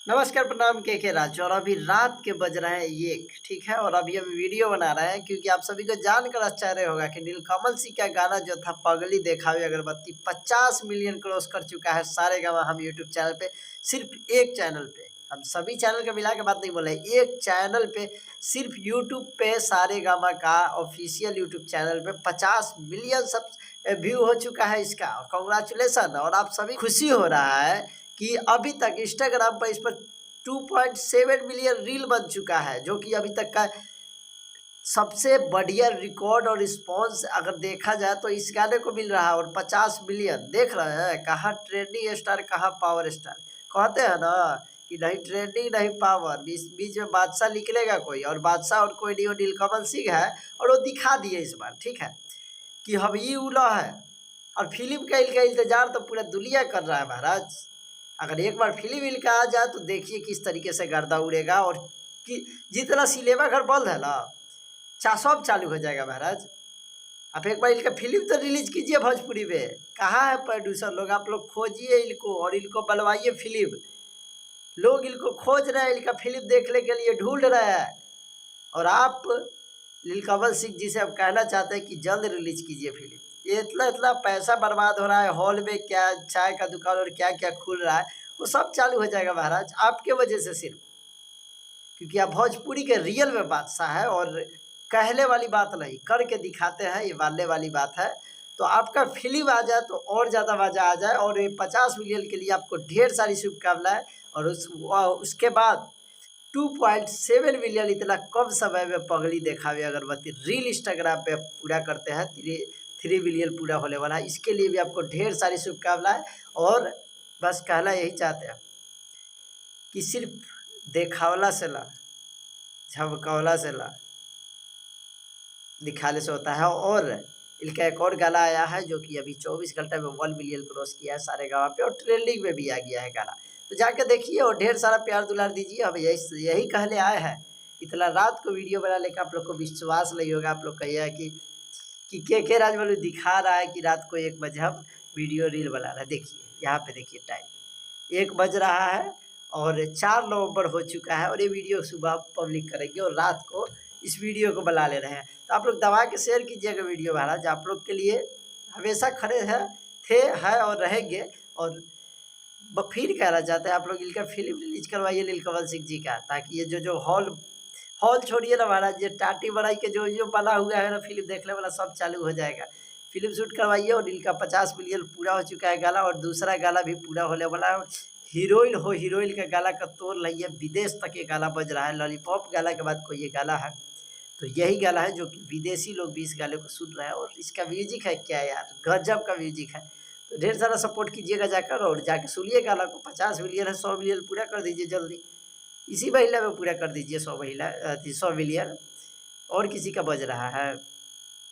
नमस्कार, प्रणाम के राज। और अभी रात के बज रहे हैं 1, ठीक है। और अभी हम वीडियो बना रहे हैं क्योंकि आप सभी को जानकर आश्चर्य होगा कि नीलकमल सिंह का गाना जो था पगली देखावे अगरबत्ती 50 मिलियन क्रॉस कर चुका है सारेगामा हम यूट्यूब चैनल पे। सिर्फ एक चैनल पे, हम सभी चैनल का मिला के बात नहीं बोले, एक चैनल पे सिर्फ यूट्यूब पे सारेगामा का ऑफिशियल यूट्यूब चैनल पे 50 मिलियन सब व्यू हो चुका है इसका। कॉन्ग्रेचुलेसन। और आप सभी खुशी हो रहा है कि अभी तक इंस्टाग्राम पर इस पर 2.7 मिलियन रील बन चुका है, जो कि अभी तक का सबसे बढ़िया रिकॉर्ड और रिस्पॉन्स अगर देखा जाए तो इस गाने को मिल रहा है। और 50 मिलियन देख रहे हैं, कहाँ ट्रेंडिंग स्टार कहाँ पावर स्टार। कहते हैं ना कि नहीं ट्रेंडिंग नहीं पावर, बीच बीच में बादशाह निकलेगा कोई, और बादशाह और कोई नहीं, वो नीलकमल सिंह है। और वो दिखा दिए इस बार, ठीक है, कि हम ये उला है। और फिल्म का इंतजार तो पूरा दुनिया कर रहा है महाराज। अगर एक बार फिल्म विल का आ जाए तो देखिए किस तरीके से गर्दा उड़ेगा। और कि जितना सिनेमा घर बंद है ना, सब चालू हो जाएगा महाराज। आप एक बार इनका फिल्म तो रिलीज कीजिए भोजपुरी में। कहाँ है प्रोड्यूसर लोग, आप लोग खोजिए इनको और इनको बनवाइए फिल्म। लोग इनको खोज रहे हैं, इनका फिल्म देखने के लिए ढूंढ रहे हैं। और आप नीलकमल सिंह जी से अब कहना चाहते हैं कि जल्द रिलीज कीजिए फिल्म। ये इतना इतना पैसा बर्बाद हो रहा है, हॉल में क्या चाय का दुकान और क्या क्या खुल रहा है, वो सब चालू हो जाएगा महाराज आपके वजह से सिर्फ। क्योंकि आप भोजपुरी के रियल में बादशाह है, और कहने वाली बात नहीं, करके दिखाते हैं, ये मानने वाली बात है। तो आपका फिल्म आ जाए तो और ज़्यादा मज़ा आ जाए। और ये 50 मिलियन के लिए आपको ढेर सारी शुभकामनाएं। और उसके बाद 2.7 मिलियन इतना कम समय में पगली देखावे अगरबत्ती रील इंस्टाग्राम पे पूरा करते हैं। 3 मिलियन पूरा होने वाला है, इसके लिए भी आपको ढेर सारी शुभकामनाएं। और बस कहना यही चाहते हैं कि सिर्फ देखावला से ला, झमकौला से ला, दिखाने से होता है। और इनका एक और गाना आया है जो कि अभी 24 घंटे में 1 मिलियन क्रॉस किया है सारेगामा पे, और ट्रेंडिंग में भी आ गया है गाना। तो जाके देखिए और ढेर सारा प्यार दुलार दीजिए। अब यही कहने आए हैं। इतना रात को वीडियो बना लेकर आप लोग को विश्वास नहीं होगा। आप लोग कहिए कि के राज वालों दिखा रहा है कि रात को 1 बजे हम वीडियो रील बना रहे हैं। देखिए यहाँ पे देखिए टाइम 1 बज रहा है और 4 नवंबर हो चुका है। और ये वीडियो सुबह पब्लिक करेंगे और रात को इस वीडियो को बना ले रहे हैं। तो आप लोग दबा के शेयर कीजिएगा वीडियो महाराज। आप लोग के लिए हमेशा खड़े हैं, थे, है और रहेंगे। और फिर कहना चाहते हैं आप लोग इनका फिल्म रिलीज करवाइए नीलकमल सिंह जी का, ताकि ये जो हॉल हॉल छोड़िए ना महाराज, ये टाटी बड़ाई के जो बना हुआ है ना फिल्म देखने वाला, सब चालू हो जाएगा। फिल्म शूट करवाइए। और इनका 50 मिलियन पूरा हो चुका है गाना, और दूसरा गाना भी पूरा होने वाला है। हीरोइन का गाना का तोड़ लइए, विदेश तक ये गाना बज रहा है। लॉलीपॉप गाना के बाद कोई ये गाना है, तो यही गाना है जो कि विदेशी लोग भी इस गाने को सुन रहे हैं। और इसका म्यूजिक है क्या यार, गजब का म्यूजिक है। तो ढेर सारा सपोर्ट कीजिएगा जाकर, और जाके सुनिए गाना को। 50 मिलियन है, 100 मिलियन पूरा कर दीजिए जल्दी। इसी महीने में पूरा कर दीजिए 100 मिलियन। और किसी का बज रहा है,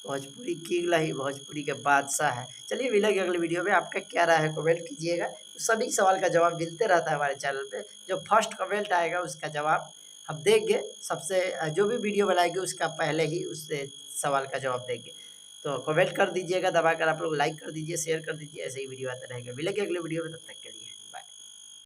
भोजपुरी किंग नहीं, भोजपुरी के बादशाह है। चलिए मिलेंगे अगले वीडियो में। आपका क्या राय है कमेंट कीजिएगा। सभी सवाल का जवाब मिलते रहता है हमारे चैनल पे। जो फर्स्ट कमेंट आएगा उसका जवाब हम देंगे। सबसे जो भी वीडियो बनाएंगे उसका पहले ही उससे सवाल का जवाब देंगे। तो कमेंट कर दीजिएगा दबाकर, आप लोग लाइक कर दीजिए, शेयर कर दीजिए। ऐसे ही वीडियो आते रहेंगे। मिलेंगे अगले वीडियो में, तब तक के लिए।